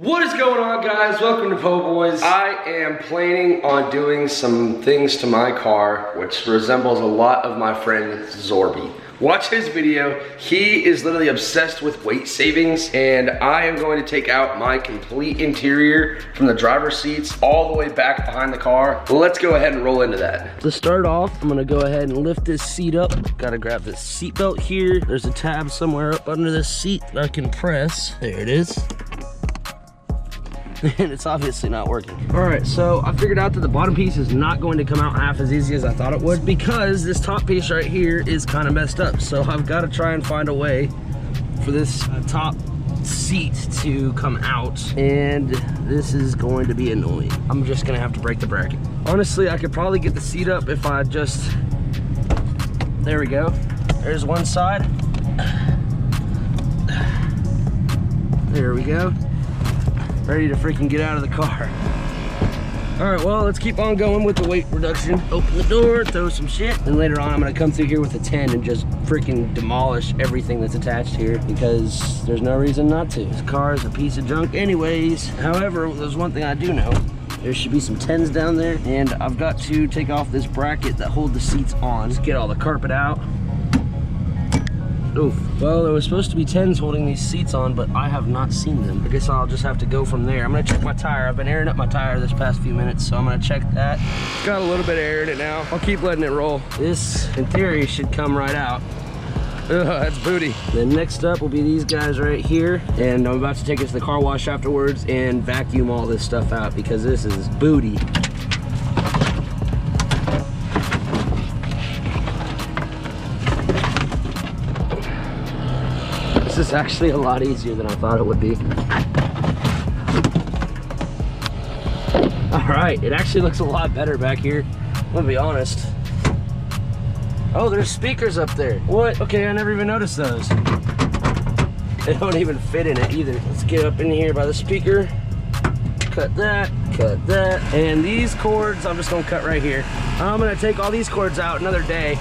What is going on, guys? Welcome to Po Boys. I am planning on doing some things to my car which resembles a lot of my friend Zorby. Watch his video. He is literally obsessed with weight savings, and I am going to take out my complete interior from the driver's seats all the way back behind the car. Let's go ahead and roll into that. To start off, I'm gonna go ahead and lift this seat up. Gotta grab this seat belt here. There's a tab somewhere up under this seat that I can press. There it is. And it's obviously not working. All right, so I figured out that the bottom piece is not going to come out half as easy as I thought it would, because this top piece right here is kind of messed up. So I've got to try and find a way for this top seat to come out, and this is going to be annoying. I'm just gonna have to break the bracket. Honestly, I could probably get the seat up if I just, there we go. There's one side. There we go. Ready to freaking get out of the car. All right, well, let's keep on going with the weight reduction. Open the door, throw some shit, and later on I'm gonna come through here with a 10 and just freaking demolish everything that's attached here, because there's no reason not to. This car is a piece of junk anyways. However, there's one thing I do know. There should be some 10s down there, and I've got to take off this bracket that hold the seats on. Just get all the carpet out. Oof. Well, there was supposed to be 10s holding these seats on, but I have not seen them. I guess I'll just have to go from there. I'm gonna check my tire. I've been airing up my tire this past few minutes, so I'm gonna check that. It's got a little bit of air in it now. I'll keep letting it roll. This, in theory, should come right out. Ugh, that's booty. Then next up will be these guys right here, and I'm about to take it to the car wash afterwards and vacuum all this stuff out, because this is booty. This is actually a lot easier than I thought it would be. All right, it actually looks a lot better back here, I'm gonna be honest. Oh, there's speakers up there. What? Okay, I never even noticed those. They don't even fit in it either. Let's get up in here by the speaker. Cut that, and these cords I'm just gonna cut right here. I'm gonna take all these cords out another day.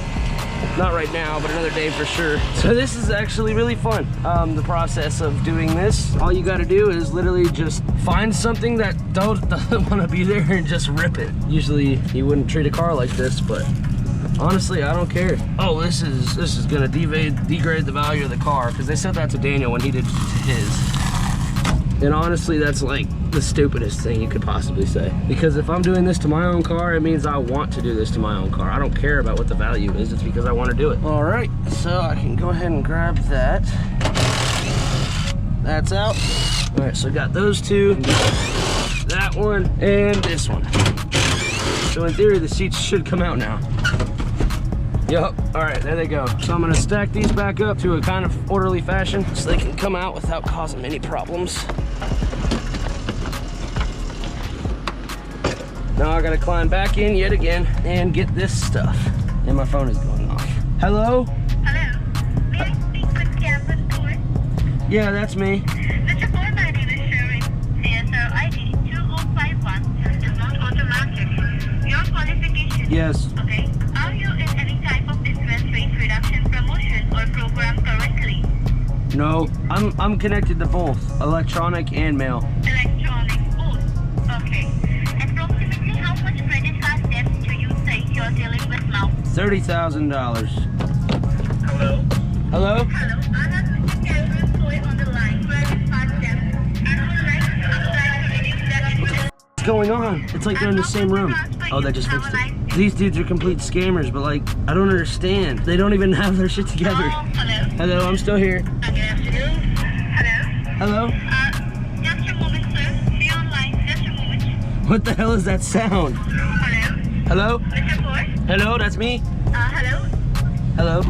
Not right now, but another day for sure. So this is actually really fun. The process of doing this, all you gotta do is literally just find something that doesn't wanna be there and just rip it. Usually you wouldn't treat a car like this, but honestly, I don't care. Oh, this is gonna degrade the value of the car, because they said that to Daniel when he did his. And honestly, that's like the stupidest thing you could possibly say. Because if I'm doing this to my own car, it means I want to do this to my own car. I don't care about what the value is, it's because I want to do it. All right, so I can go ahead and grab that. That's out. All right, so I got those two, that one, and this one. So in theory, the seats should come out now. Yup, all right, there they go. So I'm gonna stack these back up to a kind of orderly fashion so they can come out without causing any problems. Now I gotta climb back in yet again and get this stuff. And my phone is going off. Hello? Hello. May I speak with Campus Tour? Yeah, that's me. Mr. Tour, my name is Sherwin. CSR ID 2051 is not automatic. Your qualification? Yes. Okay. Are you in any type of interest rate reduction promotion or program currently? No, I'm connected to both, electronic and mail. Electronic, both. Okay. Approximately how much credit card debt do you say you're dealing with now? $30,000. Hello? Hello? Hello. I have Mr. Cameron Toy on the line. Credit card debt. And I would like to reduce that interest. What's going on? It's like they're in the same room. Oh, that just fixed it. These dudes are complete scammers, but like, I don't understand. They don't even have their shit together. Hello. Hello, I'm still here. Good afternoon. Hello. Hello? Just a moment, sir. Be online. Just a moment. What the hell is that sound? Hello. Hello? Mr. Ford? Hello, that's me? Hello. Hello?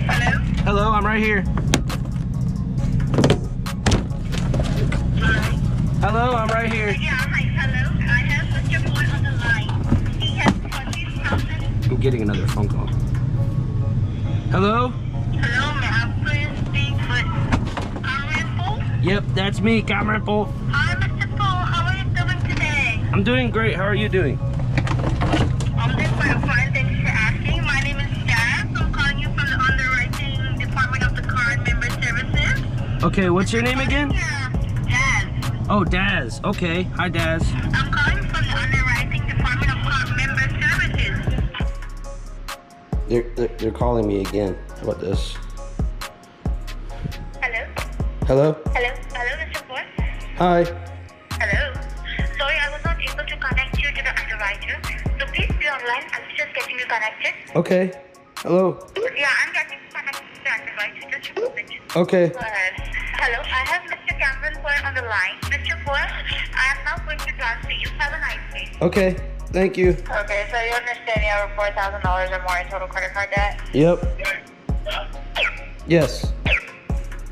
Hello. Hello, I'm right here. Hi. Hello, I'm right here. Yeah, hi. Hello. I have Mr. Ford on the line. He has 20,000. I'm getting another phone call. Hello? Hello, may I please speak with Cameron? Yep, that's me, Cameron Pool. Hi, Mr. Paul. How are you doing today? I'm doing great. How are you doing? I'm doing quite fine. Thanks for asking. My name is Sarah. I'm calling you from the underwriting department of the Car and Member Services. Okay, what's your name again? Daz. Oh, Daz. Okay, hi Daz. I'm calling from the underwriting department of Car Member Services. They're calling me again. How about this? Hello? Hello? Hello? Hello, Mr. Ford? Hi. Hello? Sorry, I was not able to connect you to the underwriter. So please be online. I'm just getting you connected. Okay. Hello. Yeah, I'm getting connected to the underwriter. Just a moment. Okay. Go ahead. Hello, I have Mr. Cameron Ford on the line. Mr. Ford, I am now going to transfer you. Have a nice day. Okay. Thank you. Okay, so you understand you have $4,000 or more in total credit card debt? Yep. Yes.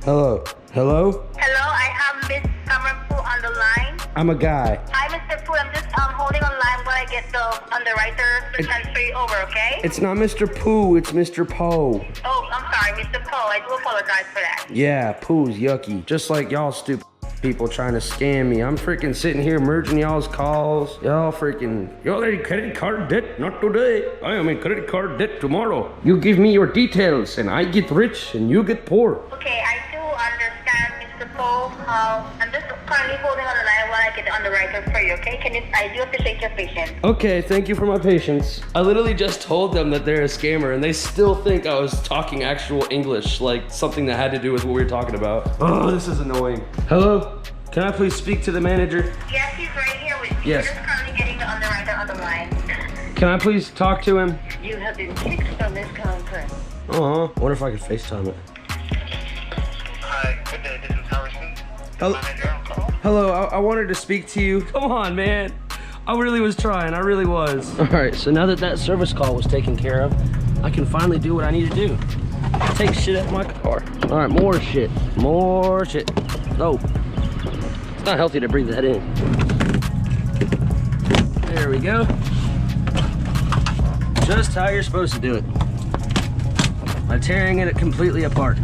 Hello. Hello? Hello, I have Miss Cameron Poo on the line. I'm a guy. Hi, Mr. Poo. I'm just holding on line while I get the underwriter to transfer you over, okay? It's not Mr. Pooh, it's Mr. Poe. Oh, I'm sorry, Mr. Poe. I do apologize for that. Yeah, Pooh's yucky. Just like y'all stupid people trying to scam me. I'm freaking sitting here merging y'all's calls. Y'all in credit card debt, not today. I am in credit card debt tomorrow. You give me your details and I get rich and you get poor. Okay, I do understand, Mr. Poe. I'm just currently holding on the line while I get the underwriter for you, okay? I do appreciate your patience. Okay, thank you for my patience. I literally just told them that they're a scammer and they still think I was talking actual English, like something that had to do with what we were talking about. Oh, this is annoying. Hello? Can I please speak to the manager? Yes, he's right here with you. Yes. We're just currently getting the underwriter on the line. Can I please talk to him? You have been kicked from this conference. I wonder if I could FaceTime it. Hi, good day. This is Harrison. Hello? Manager on call. Hello, I wanted to speak to you. Come on, man. I really was trying. I really was. All right, so now that service call was taken care of, I can finally do what I need to do. Take shit out of my car. All right, more shit. More shit. Oh, it's not healthy to breathe that in. There we go. Just how you're supposed to do it. By tearing it completely apart.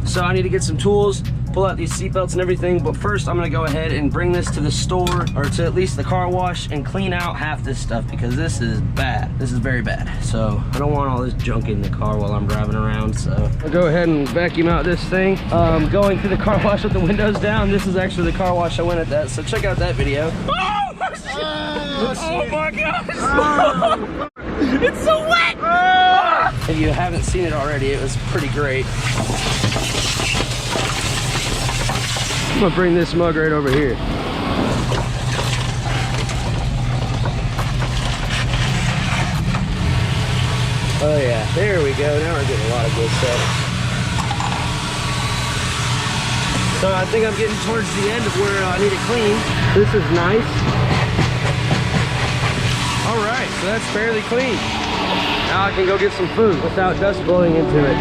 So I need to get some tools, pull out these seatbelts and everything, but first I'm gonna go ahead and bring this to the store, or to at least the car wash, and clean out half this stuff because this is bad. This is very bad. So I don't want all this junk in the car while I'm driving around, so I'll go ahead and vacuum out this thing. Going through the car wash with the windows down. This is actually the car wash I went at that, so check out that video. Oh my gosh! It's so wet! If you haven't seen it already, it was pretty great. I'm gonna bring this mug right over here. Oh yeah, there we go. Now we're getting a lot of good stuff. So I think I'm getting towards the end of where I need it clean. This is nice. All right, so that's fairly clean. Now I can go get some food without dust blowing into it.